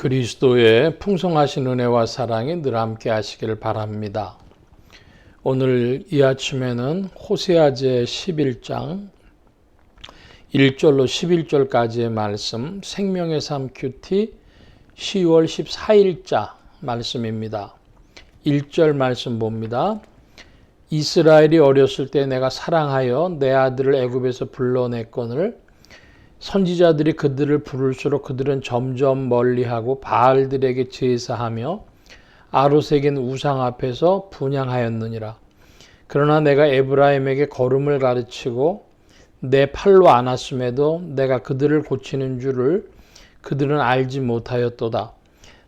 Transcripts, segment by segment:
그리스도의 풍성하신 은혜와 사랑이 늘 함께 하시기를 바랍니다. 오늘 이 아침에는 호세아제 11장 1절로 11절까지의 말씀, 생명의 삶 큐티 10월 14일자 말씀입니다. 1절 말씀 봅니다. 이스라엘이 어렸을 때 내가 사랑하여 내 아들을 애굽에서 불러냈거늘 선지자들이 그들을 부를수록 그들은 점점 멀리하고 바알들에게 제사하며 아로새긴 우상 앞에서 분향하였느니라. 그러나 내가 에브라임에게 걸음을 가르치고 내 팔로 안았음에도 내가 그들을 고치는 줄을 그들은 알지 못하였도다.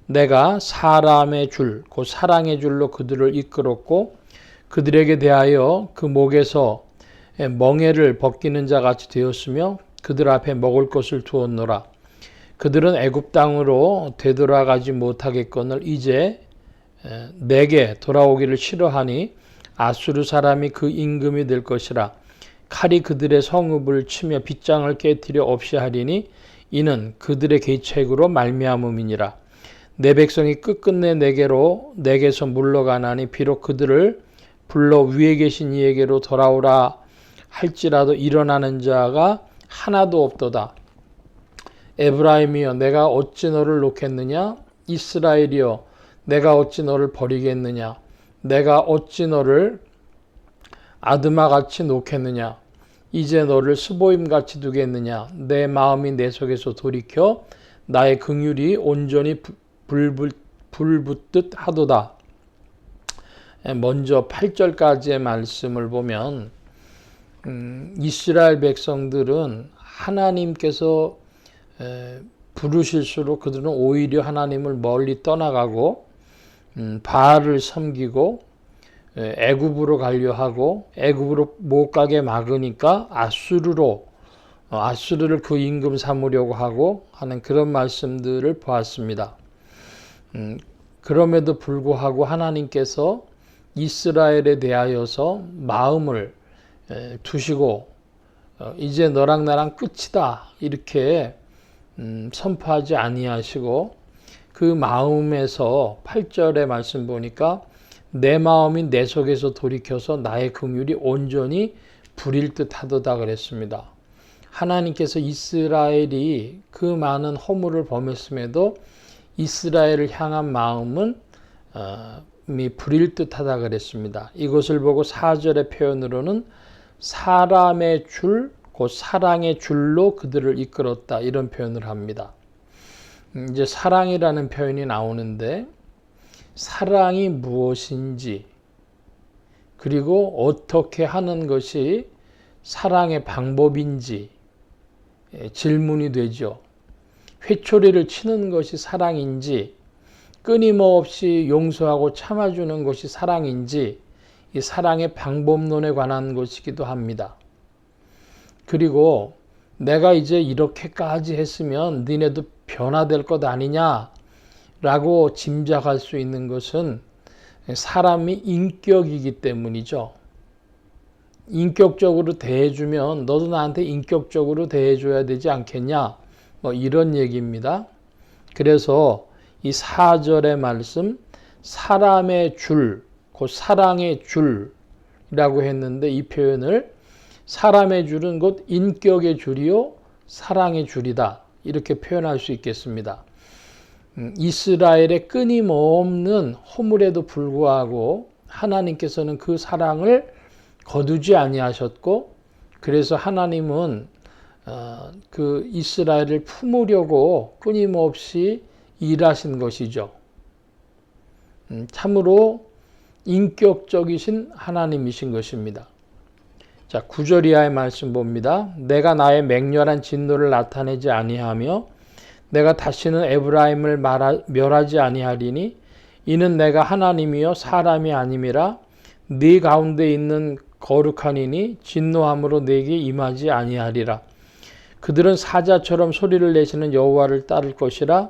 내가 사람의 줄, 곧 사랑의 줄로 그들을 이끌었고 그들에게 대하여 그 목에서 멍에를 벗기는 자 같이 되었으며 그들 앞에 먹을 것을 두었노라. 그들은 애굽 땅으로 되돌아가지 못하겠거늘 이제 내게 돌아오기를 싫어하니 아수르 사람이 그 임금이 될 것이라. 칼이 그들의 성읍을 치며 빗장을 깨뜨려 없이 하리니 이는 그들의 계책으로 말미암음이니라. 내 백성이 끝끝내 내게서 물러가나니 비록 그들을 불러 위에 계신 이에게로 돌아오라 할지라도 일어나는 자가 하나도 없도다. 에브라임이여 내가 어찌 너를 놓겠느냐? 이스라엘이여 내가 어찌 너를 버리겠느냐? 내가 어찌 너를 아드마같이 놓겠느냐? 이제 너를 스보임같이 두겠느냐? 내 마음이 내 속에서 돌이켜 나의 긍휼이 온전히 불붙듯 하도다. 먼저 8절까지의 말씀을 보면 이스라엘 백성들은 하나님께서 부르실수록 그들은 오히려 하나님을 멀리 떠나가고 바알을 섬기고 애굽으로 가려 하고 애굽으로 못 가게 막으니까 아수르를 그 임금 삼으려고 하고 하는 그런 말씀들을 보았습니다. 그럼에도 불구하고 하나님께서 이스라엘에 대하여서 마음을 두시고 이제 너랑 나랑 끝이다 이렇게 선포하지 아니하시고 그 마음에서 8절의 말씀 보니까 내 마음이 내 속에서 돌이켜서 나의 긍휼이 온전히 부릴 듯 하도다 그랬습니다. 하나님께서 이스라엘이 그 많은 허물을 범했음에도 이스라엘을 향한 마음은 부릴 듯 하다 그랬습니다. 이것을 보고 4절의 표현으로는 사람의 줄, 곧 사랑의 줄로 그들을 이끌었다 이런 표현을 합니다. 이제 사랑이라는 표현이 나오는데 사랑이 무엇인지 그리고 어떻게 하는 것이 사랑의 방법인지 질문이 되죠. 회초리를 치는 것이 사랑인지 끊임없이 용서하고 참아주는 것이 사랑인지 이 사랑의 방법론에 관한 것이기도 합니다. 그리고 내가 이제 이렇게까지 했으면 니네도 변화될 것 아니냐라고 짐작할 수 있는 것은 사람이 인격이기 때문이죠. 인격적으로 대해주면 너도 나한테 인격적으로 대해줘야 되지 않겠냐? 이런 얘기입니다. 그래서 이 4절의 말씀 사람의 줄, 곧 사랑의 줄이라고 했는데 이 표현을 사람의 줄은 곧 인격의 줄이요 사랑의 줄이다 이렇게 표현할 수 있겠습니다. 이스라엘의 끊임없는 허물에도 불구하고 하나님께서는 그 사랑을 거두지 아니하셨고 그래서 하나님은 그 이스라엘을 품으려고 끊임없이 일하신 것이죠. 참으로 인격적이신 하나님이신 것입니다. 자, 9절 이하의 말씀 봅니다. 내가 나의 맹렬한 진노를 나타내지 아니하며 내가 다시는 에브라임을 멸하지 아니하리니 이는 내가 하나님이요 사람이 아님이라 네 가운데 있는 거룩한 이니 진노함으로 네게 임하지 아니하리라. 그들은 사자처럼 소리를 내시는 여호와를 따를 것이라.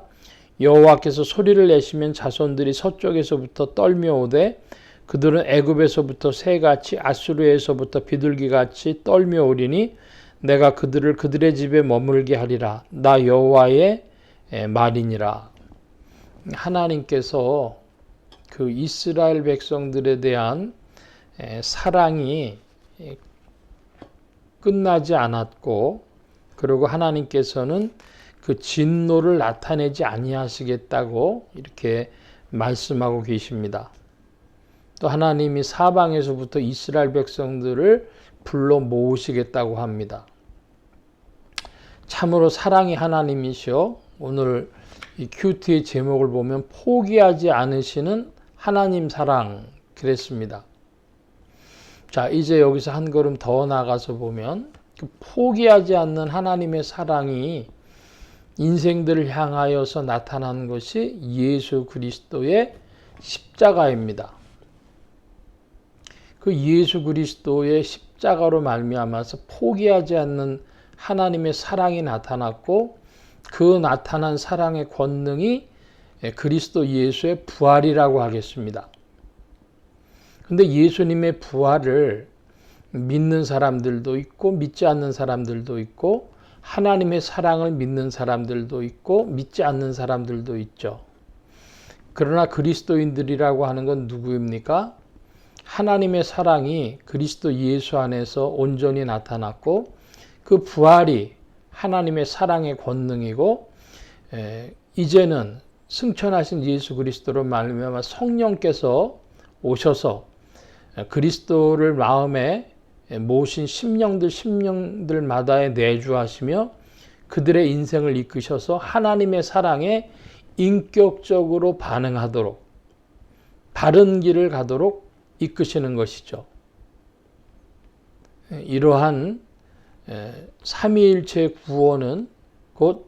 여호와께서 소리를 내시면 자손들이 서쪽에서부터 떨며 오되 그들은 애굽에서부터 새같이 아수르에서부터 비둘기같이 떨며 오리니 내가 그들을 그들의 집에 머물게 하리라. 나 여호와의 말이니라. 하나님께서 그 이스라엘 백성들에 대한 사랑이 끝나지 않았고, 그리고 하나님께서는 그 진노를 나타내지 아니하시겠다고 이렇게 말씀하고 계십니다. 또 하나님이 사방에서부터 이스라엘 백성들을 불러 모으시겠다고 합니다. 참으로 사랑이 하나님이시여, 오늘 이 큐티의 제목을 보면 포기하지 않으시는 하나님 사랑 그랬습니다. 자, 이제 여기서 한 걸음 더 나가서 보면 그 포기하지 않는 하나님의 사랑이 인생들을 향하여서 나타난 것이 예수 그리스도의 십자가입니다. 그 예수 그리스도의 십자가로 말미암아서 포기하지 않는 하나님의 사랑이 나타났고, 그 나타난 사랑의 권능이 그리스도 예수의 부활이라고 하겠습니다. 근데 예수님의 부활을 믿는 사람들도 있고 믿지 않는 사람들도 있고, 하나님의 사랑을 믿는 사람들도 있고 믿지 않는 사람들도 있죠. 그러나 그리스도인들이라고 하는 건 누구입니까? 하나님의 사랑이 그리스도 예수 안에서 온전히 나타났고, 그 부활이 하나님의 사랑의 권능이고, 이제는 승천하신 예수 그리스도로 말미암아 성령께서 오셔서 그리스도를 마음에 모신 심령들마다에 내주하시며 그들의 인생을 이끄셔서 하나님의 사랑에 인격적으로 반응하도록, 바른 길을 가도록 이끄시는 것이죠. 이러한 삼위일체의 구원은 곧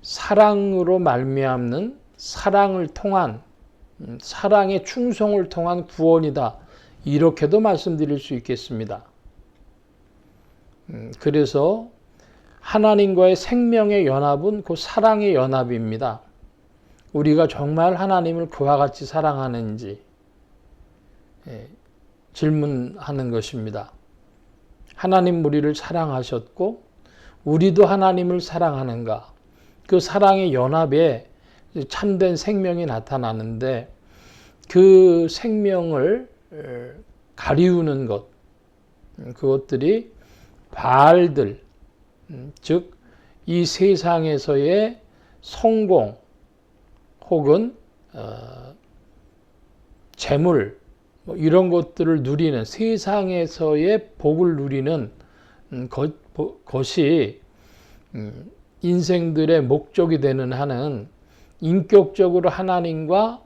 사랑으로 말미암는, 사랑을 통한, 사랑의 충성을 통한 구원이다, 이렇게도 말씀드릴 수 있겠습니다. 그래서 하나님과의 생명의 연합은 그 사랑의 연합입니다. 우리가 정말 하나님을 그와 같이 사랑하는지 질문하는 것입니다. 하나님 우리를 사랑하셨고 우리도 하나님을 사랑하는가? 그 사랑의 연합에 참된 생명이 나타나는데, 그 생명을 가리우는 것, 그것들이 바알들, 즉 이 세상에서의 성공 혹은 재물, 이런 것들을 누리는, 세상에서의 복을 누리는 것이 인생들의 목적이 되는 한은 인격적으로 하나님과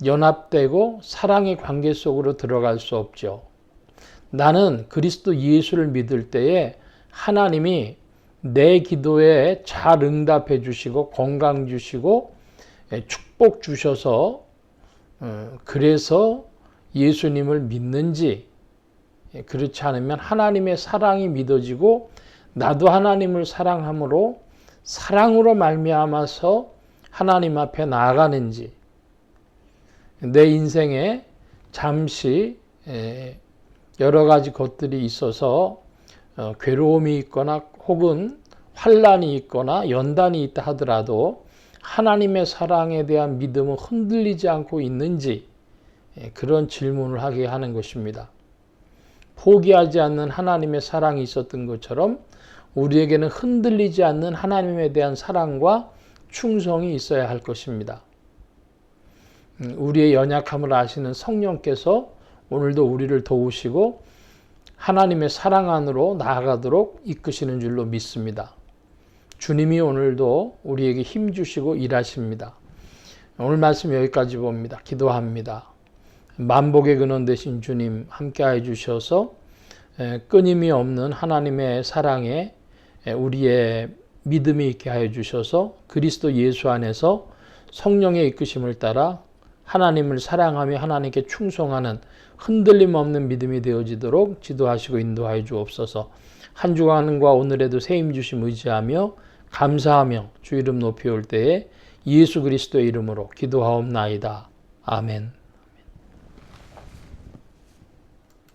연합되고 사랑의 관계 속으로 들어갈 수 없죠. 나는 그리스도 예수를 믿을 때에 하나님이 내 기도에 잘 응답해 주시고 건강 주시고 축복 주셔서 그래서 예수님을 믿는지, 그렇지 않으면 하나님의 사랑이 믿어지고 나도 하나님을 사랑함으로 사랑으로 말미암아서 하나님 앞에 나아가는지, 내 인생에 잠시 여러 가지 것들이 있어서 괴로움이 있거나 혹은 환난이 있거나 연단이 있다 하더라도 하나님의 사랑에 대한 믿음은 흔들리지 않고 있는지, 그런 질문을 하게 하는 것입니다. 포기하지 않는 하나님의 사랑이 있었던 것처럼 우리에게는 흔들리지 않는 하나님에 대한 사랑과 충성이 있어야 할 것입니다. 우리의 연약함을 아시는 성령께서 오늘도 우리를 도우시고 하나님의 사랑 안으로 나아가도록 이끄시는 줄로 믿습니다. 주님이 오늘도 우리에게 힘 주시고 일하십니다. 오늘 말씀 여기까지 봅니다. 기도합니다. 만복의 근원 되신 주님 함께해 주셔서 끊임이 없는 하나님의 사랑에 우리의 믿음이 있게 하여 주셔서 그리스도 예수 안에서 성령의 이끄심을 따라 하나님을 사랑하며 하나님께 충성하는 흔들림 없는 믿음이 되어지도록 지도하시고 인도하여 주옵소서. 한 주간과 오늘에도 새 힘 주심 의지하며 감사하며 주 이름 높이 올 때에 예수 그리스도의 이름으로 기도하옵나이다. 아멘.